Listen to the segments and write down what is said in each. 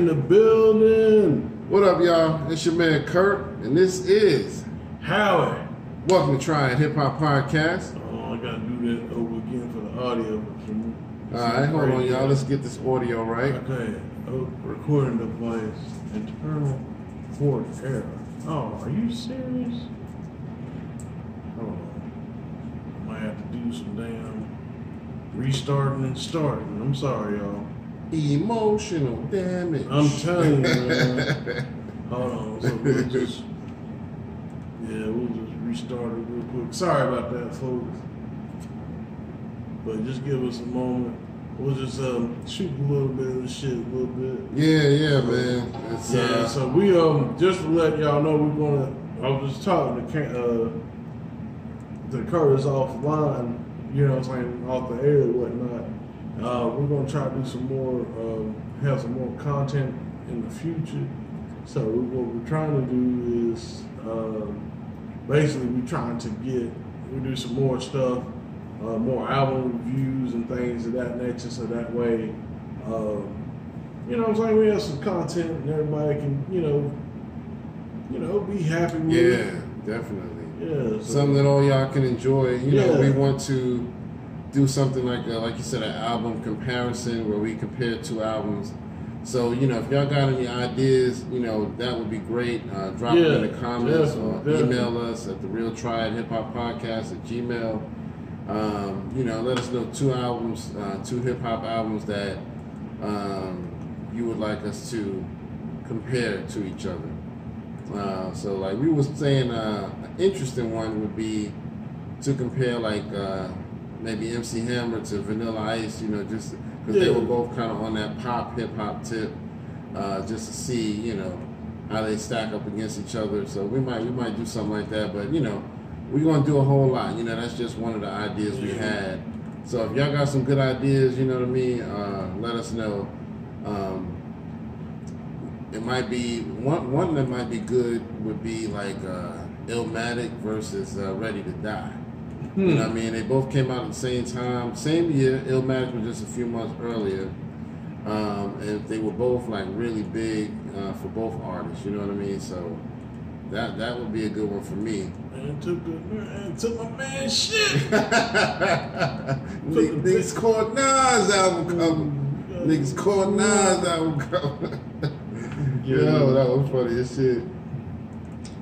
the building. What up, y'all? It's your man Kurt, and this is Howie. Welcome to Try It Hip Hop Podcast. Oh, I gotta do that over again for the audio. Alright, hold on, y'all. Let's get this audio right. Okay. Recording device. Internal port error. Oh, are you serious? Hold on. I might have to do some damn restarting and starting. I'm sorry, y'all. Emotional damage. I'm telling you, man. Hold on. So we'll just restart it real quick. Sorry about that, folks. But just give us a moment. We'll just shoot a little bit of the shit, a little bit. Yeah, man. It's, so we just to let y'all know, I was just talking to Curtis offline, you know what I'm saying, off the air and whatnot. We're gonna try to do some more, have some more content in the future. So what we're trying to do is basically we do some more stuff, more album reviews and things of that nature. So that way, you know what I'm saying, we have some content and everybody can, you know, be happy with it. Yeah, definitely. Yeah, so, something that all y'all can enjoy. You know, we want to do something like you said, an album comparison where we compare two albums. So, you know, if y'all got any ideas, you know, that would be great. Drop them in the comments or email us at the Real Try It Hip Hop Podcast at Gmail. You know, let us know two hip hop albums that you would like us to compare to each other. So, like we was saying, an interesting one would be to compare, like, maybe MC Hammer to Vanilla Ice, you know, just because they were both kind of on that pop hip hop tip, just to see, you know, how they stack up against each other. So we might do something like that, but you know, we're gonna do a whole lot. You know, that's just one of the ideas we had. So if y'all got some good ideas, you know what I mean, let us know. It might be one that might be good would be like Illmatic versus Ready to Die. You know what I mean? They both came out at the same time, same year. Illmatic was just a few months earlier. And they were both like really big for both artists, you know what I mean? So that would be a good one for me. And took my man shit. Niggas called Nas album cover. Niggas called Nas album cover. Yo, that was funny as shit.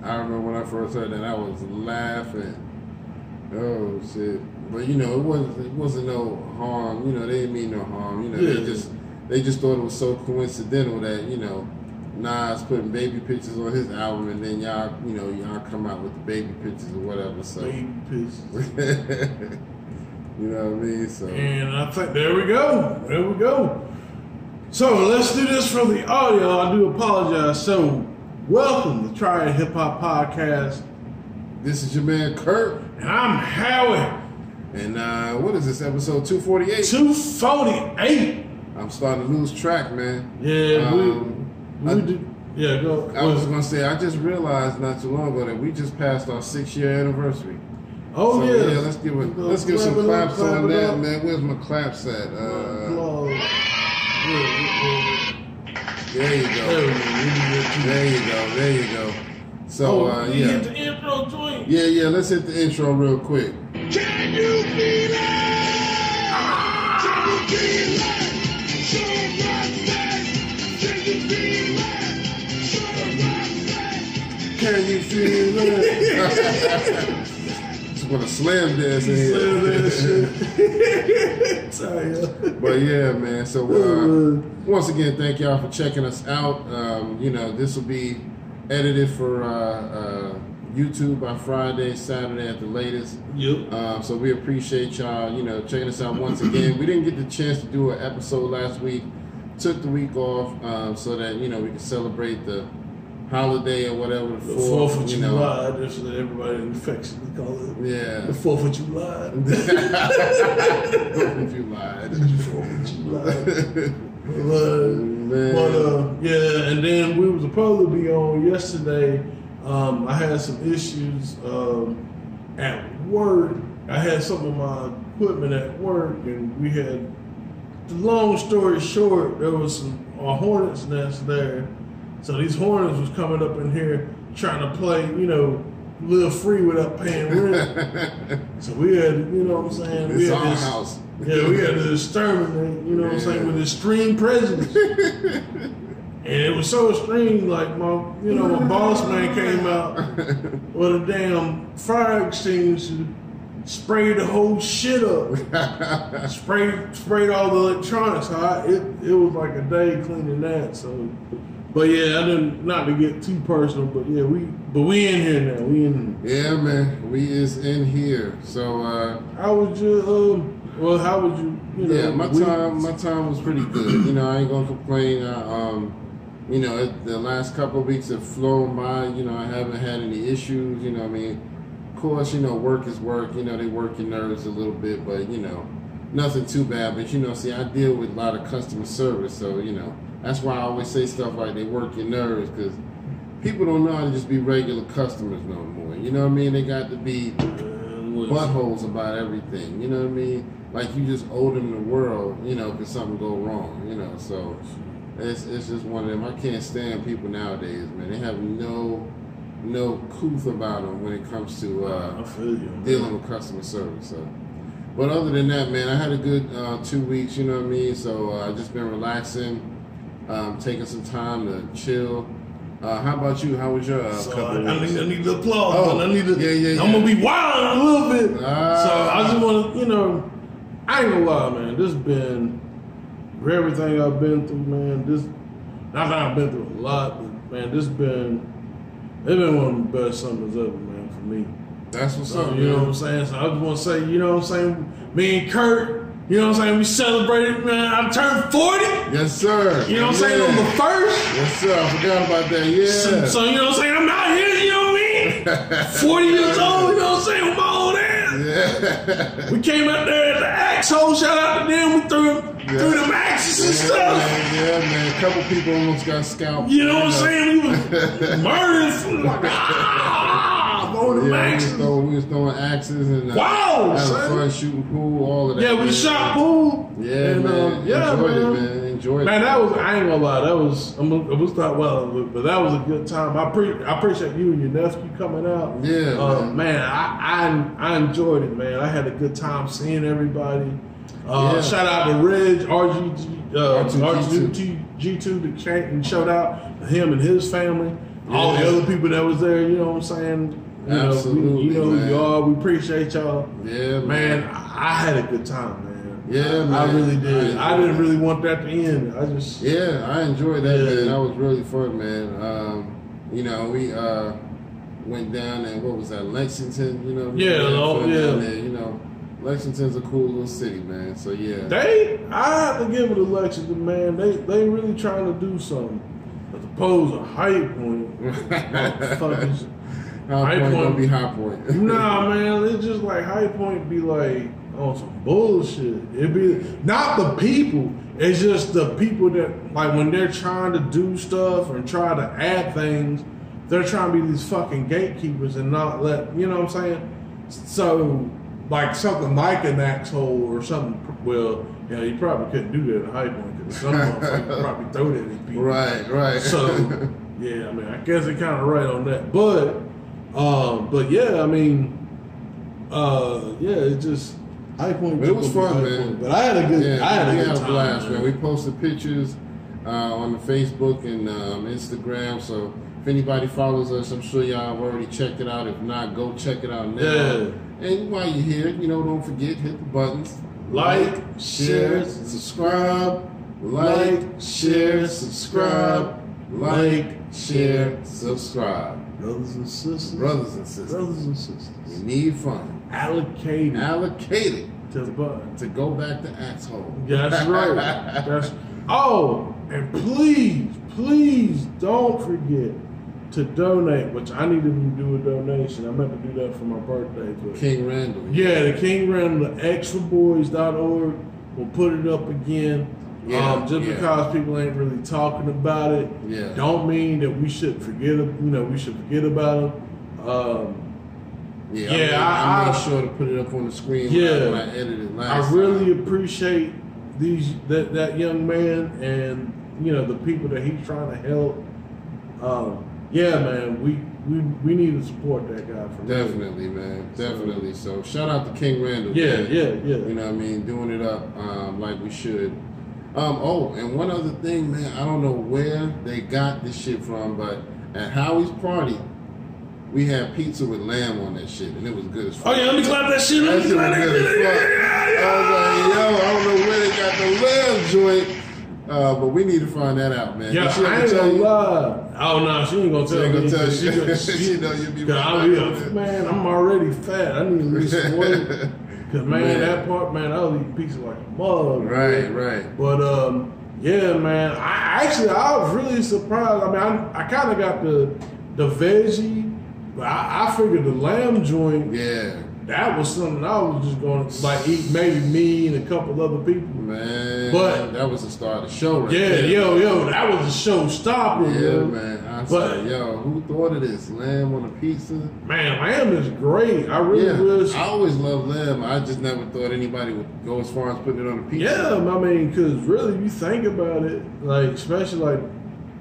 I remember when I first heard that, I was laughing. Oh shit! But you know, it wasn't no harm. You know, they didn't mean no harm. You know, they just thought it was so coincidental that, you know, Nas putting baby pictures on his album, and then y'all come out with the baby pictures or whatever. So baby pictures. You know what I mean? So, and I think there we go. So let's do this for the audio. I do apologize. So welcome to Try It Hip Hop Podcast. This is your man Kurt. And I'm Howie. And what is this, episode 248? 248. I'm starting to lose track, man. Yeah, go. I was going to say, I just realized not too long ago that we just passed our 6-year anniversary. Oh, so, yeah. Let's give some claps on that, man. Where's my claps at? There you go. So, hit the intro joint. Yeah, let's hit the intro real quick. Can you feel it? Can you feel it? Show my face. Can you feel it? Show my face. Can you feel it? Just want to slam dance in here. Sorry. But yeah, man. So once again, thank y'all for checking us out. You know, this will be edited for YouTube by Friday, Saturday at the latest. Yep. So we appreciate y'all, you know, checking us out once again. We didn't get the chance to do an episode last week. Took the week off so that, you know, we could celebrate the holiday or whatever. The 4th of July, that's what everybody affectionately call it. Yeah. The 4th of July. 4th of July. 4th of July. Yeah, and then we were supposed to be on yesterday. I had some issues at work. I had some of my equipment at work, and we had, the long story short, there was some a hornet's nest there. So these hornets was coming up in here trying to play, you know, live free without paying rent. So we had, you know what I'm saying? It's our house. Yeah, we had to exterminate, you know what I'm saying, with extreme prejudice. And it was so extreme, like my boss man came out with a damn fire extinguisher, sprayed the whole shit up, sprayed all the electronics. It was like a day cleaning that. So, but yeah, I didn't, not to get too personal, but yeah, we in here now. We in. Yeah, man, we is in here. So, how would you? Well, how would you? You know, yeah, my time was pretty good. You know, I ain't gonna complain. You know, the last couple of weeks have flown by. You know, I haven't had any issues. You know, I mean, of course, you know, work is work. You know, they work your nerves a little bit, but you know, nothing too bad. But you know, see, I deal with a lot of customer service, so you know, that's why I always say stuff like they work your nerves, because people don't know how to just be regular customers no more. You know what I mean? They got to be buttholes about everything. You know what I mean? Like you just owe them the world. You know, because something go wrong. You know, so. It's just one of them. I can't stand people nowadays, man. They have no couth about them when it comes to dealing with customer service. So, but other than that, man, I had a good 2 weeks. You know what I mean? So I just been relaxing, taking some time to chill. How about you? How was your couple I weeks? need the applause. Oh, I need to. yeah. I'm gonna be wild a little bit. So I just want to, you know, I ain't gonna lie, man. This been. For everything I've been through, man, not that I've been through a lot, but man, it's been one of the best summers ever, man, for me. That's what's So, up, you know what I'm saying? So I just want to say, you know what I'm saying? Me and Kurt, you know what I'm saying? We celebrated, man. I turned 40. Yes, sir. You know what I'm saying? On the 1st. Yes, sir. I forgot about that. Yeah. So you know what I'm saying? I'm out here, you know what I mean? 40 years old, you know what I'm saying? With my old ass. Yeah. We came out there at the axe hole. Shout out to them. We threw them axes and stuff. Yeah, man. A couple people almost got scalped. You know what I'm saying? We was murdering, like, throwing them axes. We was throwing axes and wow, having fun shooting pool, all of that. Yeah, we man. shot pool. Yeah, and, man. Yeah, Enjoyed man. it, man. Enjoyed Man, it. that was, I ain't gonna lie, that was, I'm gonna start well, but that was a good time. I appreciate you and your nephew coming out. Yeah, man. I enjoyed it, man. I had a good time seeing everybody. Shout out to Reg, R2G2 that showed out to him and his family. All the other people that was there, you know what I'm saying? Absolutely, you know who man. you are. We appreciate y'all. Yeah, man. I had a good time, man. Yeah, man. I really did. I didn't really want that to end. I enjoyed that, man. That was really fun, man. You know, we went down and what was that, Lexington? You know, down there, you know. Lexington's a cool little city, man. So yeah, I have to give it to Lexington, man. They really trying to do something. As opposed to High Point, motherfuckers. High Point gonna be High Point. Nah, man, it's just like High Point be like on some bullshit. It be not the people. It's just the people that like when they're trying to do stuff and try to add things, they're trying to be these fucking gatekeepers and not let, you know what I'm saying? So like something like an axe hole or something. Well, yeah, you probably couldn't do that at High Point because some motherfuckers probably throw that at people. Right. So yeah, I mean, I guess they're kind of right on that. But yeah, I mean, it just High Point. But it was fun, man. But I had a good, I had a good time, blast, man. We posted pictures on the Facebook and Instagram. So if anybody follows us, I'm sure y'all have already checked it out. If not, go check it out now. Yeah. And while you're here, you know, don't forget, hit the buttons. Like, share, subscribe. Like, share, subscribe. Like, share, subscribe. Brothers and sisters. Brothers and sisters. We need fun. Allocate it to the button. To go back to axe hole. That's right. And please don't forget to donate, which I need to do a donation. I meant to do that for my birthday. But King Randall. Yeah, the King Randall, the extraboys.org. We'll put it up again. Because people ain't really talking about it, don't mean that we should forget. We should forget about them. I made sure to put it up on the screen when I edited last. I really appreciate that young man and the people that he's trying to help. Yeah, man, we need to support that guy for real. Definitely, man. Definitely. So shout out to King Randall. Yeah, man. yeah. You know what I mean? Doing it up like we should. Oh, and one other thing, man. I don't know where they got this shit from, but at Howie's party, we had pizza with lamb on that shit, and it was good as fuck. Oh yeah, let me clap that shit. That shit was good as fuck. I was like, yo, I don't know where they got the lamb joint. But we need to find that out, man. Yeah, I ain't gonna lie. Oh no, she ain't gonna tell me. She ain't gonna tell you. She know you'll be right. Man, I'm already fat. I need to lose some weight. Cause man, that part, man, I was eating pizza like a mug. Right, right. But yeah, man. I was really surprised. I mean, I kind of got the veggie, but I figured the lamb joint. Yeah. That was something I was just going to like eat, maybe me and a couple other people. Man, but that was the start of the show right yeah, there. yo, that was a showstopper. Yeah, yo. man. I said, yo, who thought of this? Lamb on a pizza? Man, lamb is great. I really wish. I always loved lamb. I just never thought anybody would go as far as putting it on a pizza. Yeah, I mean, because really, if you think about it, like, especially like,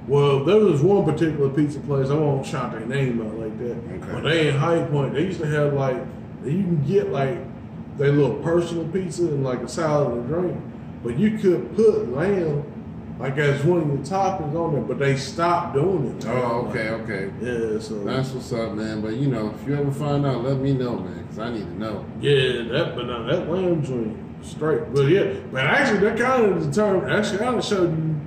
well, there was one particular pizza place, I won't shout their name out like that, Okay. but they in High Point, they used to have like, you can get like their little personal pizza and like a salad and a drink, but you could put lamb like as one of your toppings on there, but they stopped doing it. Man. Oh, okay, okay. Yeah, so that's what's up, man. But you know, if you ever find out, let me know, man, because I need to know. Yeah, but now that lamb joint straight. But yeah, but actually that kind of determined. Actually, kind of showed you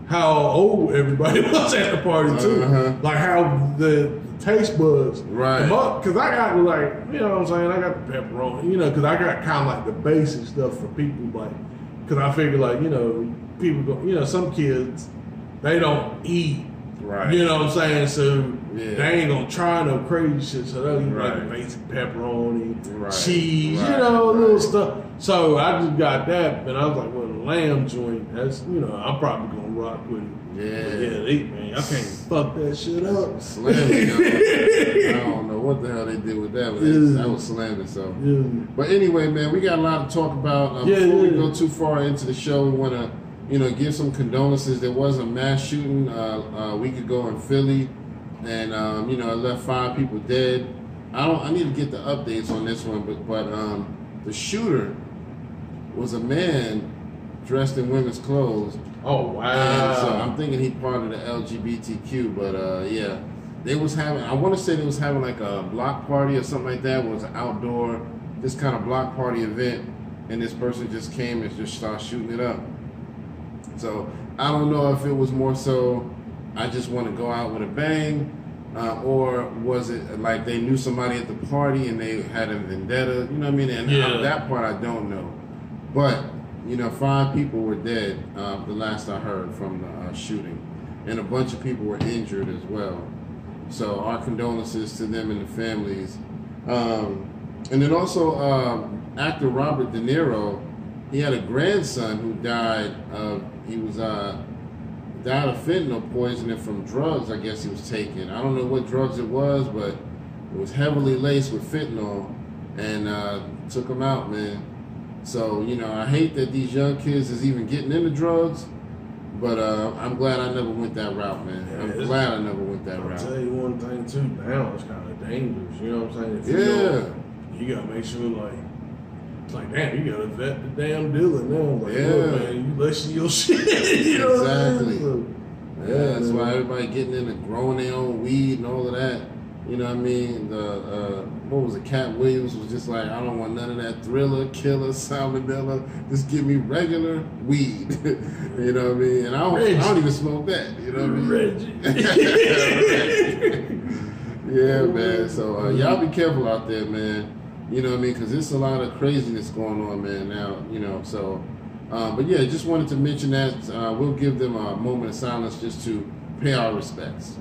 how old everybody was at the party too. Like how the taste buds, right? Because I got like, you know what I'm saying, I got the pepperoni, because I got kind of like the basic stuff for people, like, because I figure like, people go, some kids, they don't eat, right? You know what I'm saying, so yeah. they ain't gonna try no crazy shit, so they'll eat like the basic pepperoni, cheese, little stuff. So I just got that, and I was like, well, the lamb joint, that's, I'm probably gonna rock with it. Yeah, man, I can't fuck that shit up. Slamming, I don't know what the hell they did with that, but that was slamming. So, but anyway, man, we got a lot to talk about. Before we go too far into the show, we want to, give some condolences. There was a mass shooting a week ago in Philly, and it left 5 people dead. I need to get the updates on this one, but the shooter was a man dressed in women's clothes. Oh wow! And so I'm thinking he's part of the LGBTQ, but yeah, they was having. I want to say they was having like a block party or something like that. It was an outdoor, this kind of block party event, and this person just came and just started shooting it up. So I don't know if it was more so I just want to go out with a bang, or was it like they knew somebody at the party and they had a vendetta? You know what I mean? And that part I don't know, but. 5 people were dead, the last I heard from the shooting. And a bunch of people were injured as well. So our condolences to them and the families. And then also, actor Robert De Niro, he had a grandson who died of, died of fentanyl poisoning from drugs I guess he was taking. I don't know what drugs it was, but it was heavily laced with fentanyl and took him out, man. So, I hate that these young kids is even getting into drugs, but I'm glad I never went that route, man. Yeah, I'm glad I never went that route. I'll tell you one thing, too. Now it's kind of dangerous, you know what I'm saying? If you got to make sure, it's like, damn, you got to vet the damn dealer now. Like, look, man, you listen to your shit, you know exactly. what I'm saying? So, that's why everybody getting into growing their own weed and all of that. You know what I mean? What was it? Cat Williams was just like, I don't want none of that Thriller, Killer, Salmonella. Just give me regular weed. You know what I mean? And I don't even smoke that. You know what I mean? Yeah, man. So y'all be careful out there, man. You know what I mean? Because there's a lot of craziness going on, man. Now, so. But yeah, just wanted to mention that. We'll give them a moment of silence just to pay our respects.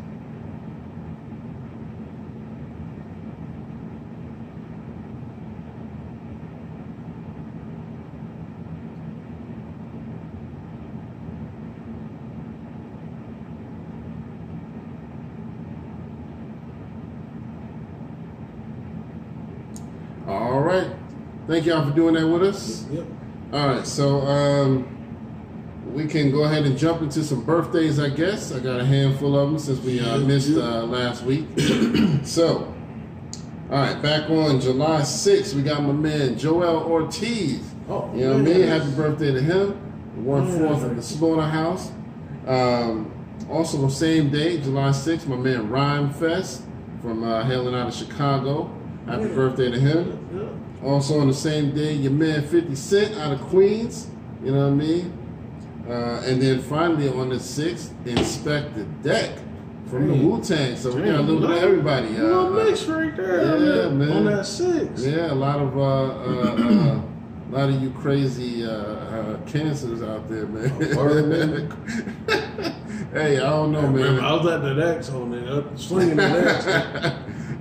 All right. Thank y'all for doing that with us. Yep. All right. So we can go ahead and jump into some birthdays, I guess. I got a handful of them since we missed last week. So, all right, back on July 6th, we got my man Joel Ortiz. Oh, you know what I mean? Happy birthday to him. 1/4 of the Slaughterhouse. Also, the same day, July 6th, my man Rhyme Fest from hailing out of Chicago. Happy birthday to him. Also on the same day, your man 50 Cent out of Queens. You know what I mean? And then finally on the 6th, Inspector Deck from the Wu-Tang. So we got a little bit of everybody. Little mix right there. Yeah, man. On that 6. Yeah, a lot of you crazy cancers out there, man. Hey, I don't know, man. I was at that X on there, slinging the X.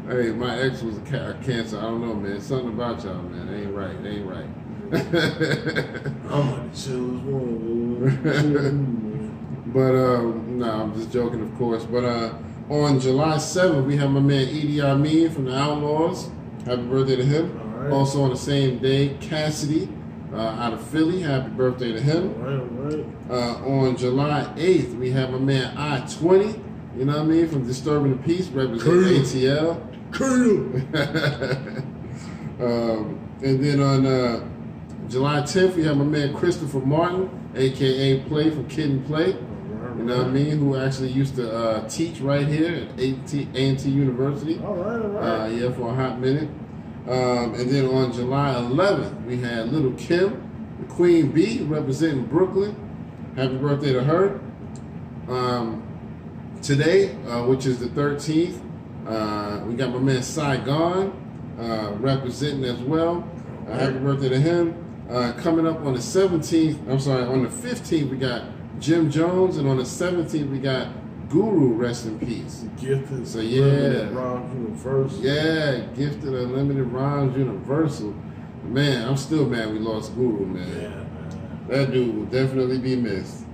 Hey, my ex was a cancer. I don't know, man. Something about y'all, man. It ain't right. It ain't right. I'm like the chillest one. But I'm just joking, of course. But on July 7th, we have my man Edie Amin from the Outlaws. Happy birthday to him. All right. Also on the same day, Cassidy out of Philly. Happy birthday to him. All right. On July 8th, we have my man I-20. You know what I mean? From Disturbing the Peace, representing ATL. And then on July 10th, we have my man Christopher Martin, a.k.a. Play from Kid and Play. You know what I mean? Who actually used to teach right here at A&T University. All right. Yeah, for a hot minute. And then on July 11th, we had Little Kim, the Queen Bee, representing Brooklyn. Happy birthday to her. Today, which is the 13th, we got my man Saigon representing as well. Happy birthday to him. Coming up on the 15th, we got Jim Jones, and on the 17th, we got Guru, rest in peace. Gifted. So, yeah. Rhymes Universal. Yeah, Gifted Unlimited Rhymes Universal. Man, I'm still mad we lost Guru, man. Yeah, man. That dude will definitely be missed.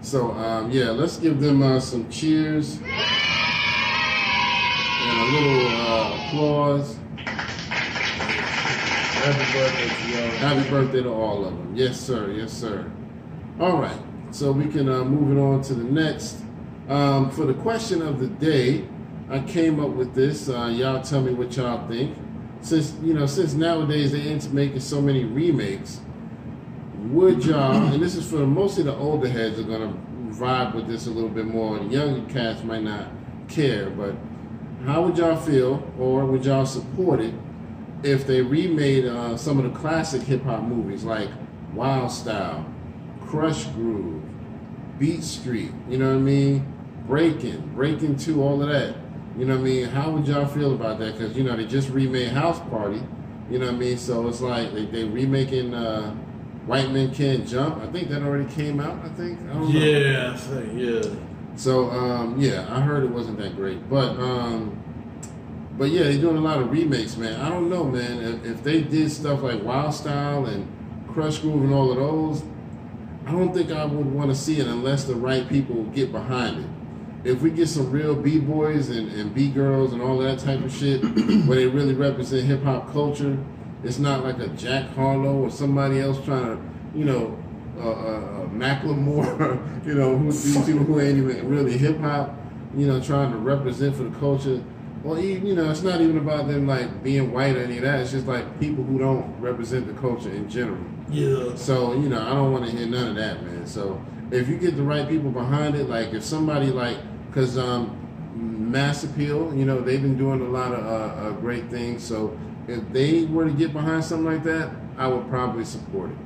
So, let's give them some cheers and a little applause. Happy birthday to y'all. Happy birthday to all of them. Yes, sir. Yes, sir. All right. So we can move it on to the next. For the question of the day, I came up with this. Y'all tell me what y'all think. Since nowadays they into making so many remakes, would y'all, and this is for mostly the older heads are gonna vibe with this a little bit more, and younger cats might not care, but how would y'all feel, or would y'all support it if they remade some of the classic hip-hop movies like Wild Style, Crush Groove, Beat Street, you know what I mean, Breaking 2, all of that, you know what I mean? How would y'all feel about that? Because they just remade House Party, you know what I mean? So it's like they remaking White Men Can't Jump. I think that already came out, I don't know. Yeah, I think, yeah. So, I heard it wasn't that great. But yeah, they're doing a lot of remakes, man. I don't know, man. If they did stuff like Wild Style and Crush Groove and all of those, I don't think I would want to see it unless the right people get behind it. If we get some real B-boys and B-girls and all that type of shit, where they really represent hip-hop culture, it's not like a Jack Harlow or somebody else trying to, Macklemore, these people who ain't even really hip-hop, trying to represent for the culture. Well, it's not even about them like being white or any of that. It's just like people who don't represent the culture in general. Yeah. So, I don't want to hear none of that, man. So if you get the right people behind it, like if somebody because Mass Appeal, they've been doing a lot of great things. So if they were to get behind something like that, I would probably support it.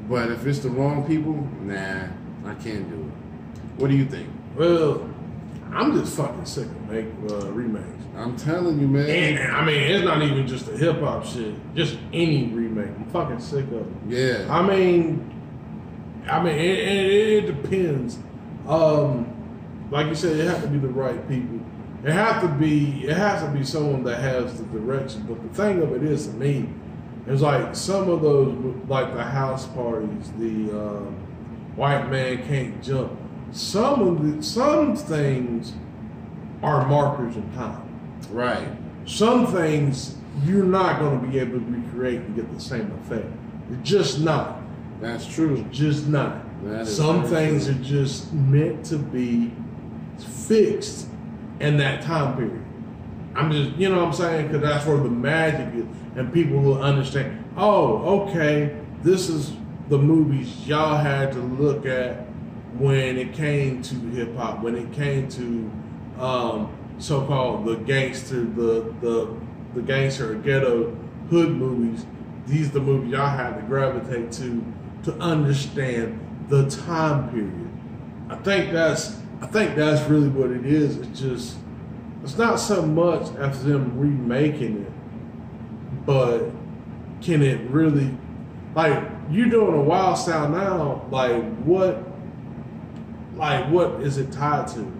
But if it's the wrong people, nah, I can't do it. What do you think? Well, I'm just fucking sick of remakes. I'm telling you, man. And, I mean, it's not even just the hip hop shit. Just any remake. I'm fucking sick of it. Yeah. I mean, it depends. Like you said, it has to be the right people. It has to be someone that has the direction. But the thing of it is, to me, it's like some of those, like the House Parties, the White Man Can't Jump. Some things are markers in time. Right. Some things you're not going to be able to recreate and get the same effect. It's just not. That's true. It's just not. Some things are just meant to be fixed in that time period. I'm just, you know what I'm saying? Because that's where the magic is. And people will understand, oh, okay, this is the movies y'all had to look at when it came to hip hop, when it came to so-called the gangster, the gangster or ghetto hood movies. These are the movies y'all had to gravitate to understand the time period. I think that's really what it is. It's not so much as them remaking it, but can it really, like, you're doing a Wild Style now, like what is it tied to?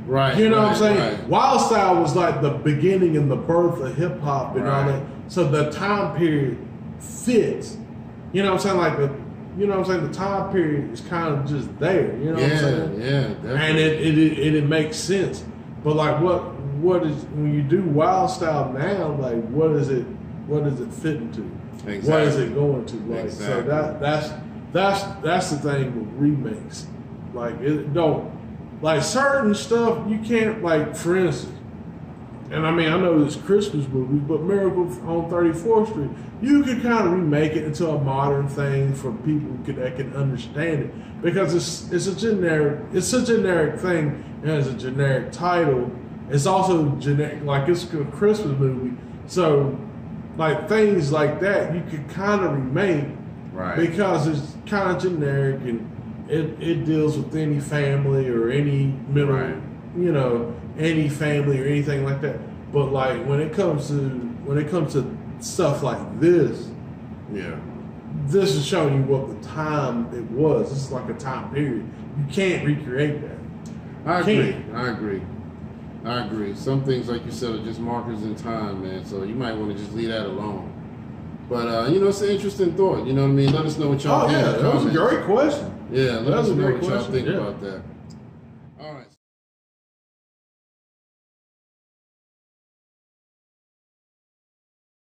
Right. You know what I'm saying? Right. Wild Style was like the beginning and the birth of hip hop and all that. So the time period fits. You know what I'm saying? Like the time period is kind of just there. You know what I'm saying? Yeah, definitely. And it makes sense. But like what is, when you do Wild Style now, like what is it fitting to? Exactly. What is it going to? Like Exactly. So that's the thing with remakes. Like it don't, like certain stuff you can't, like for instance, and I mean I know this Christmas movie, but Miracle on 34th Street, you could kind of remake it into a modern thing for people that can understand it, because it's a generic thing and it's a generic title. It's also generic, like it's a Christmas movie, so like things like that you could kind of remake, right? Because it's kind of generic and it deals with any family or any middle, Right. you know, any family or anything like that. But like when it comes to stuff like this, Yeah. this is showing you what the time it was. This is like a time period. You can't recreate that. I agree. Some things, like you said, are just markers in time, man. So you might want to just leave that alone. But you know, it's an interesting thought. You know what I mean? Let us know what y'all think. That was a great question. Yeah, let us know what y'all question. think Yeah. about that.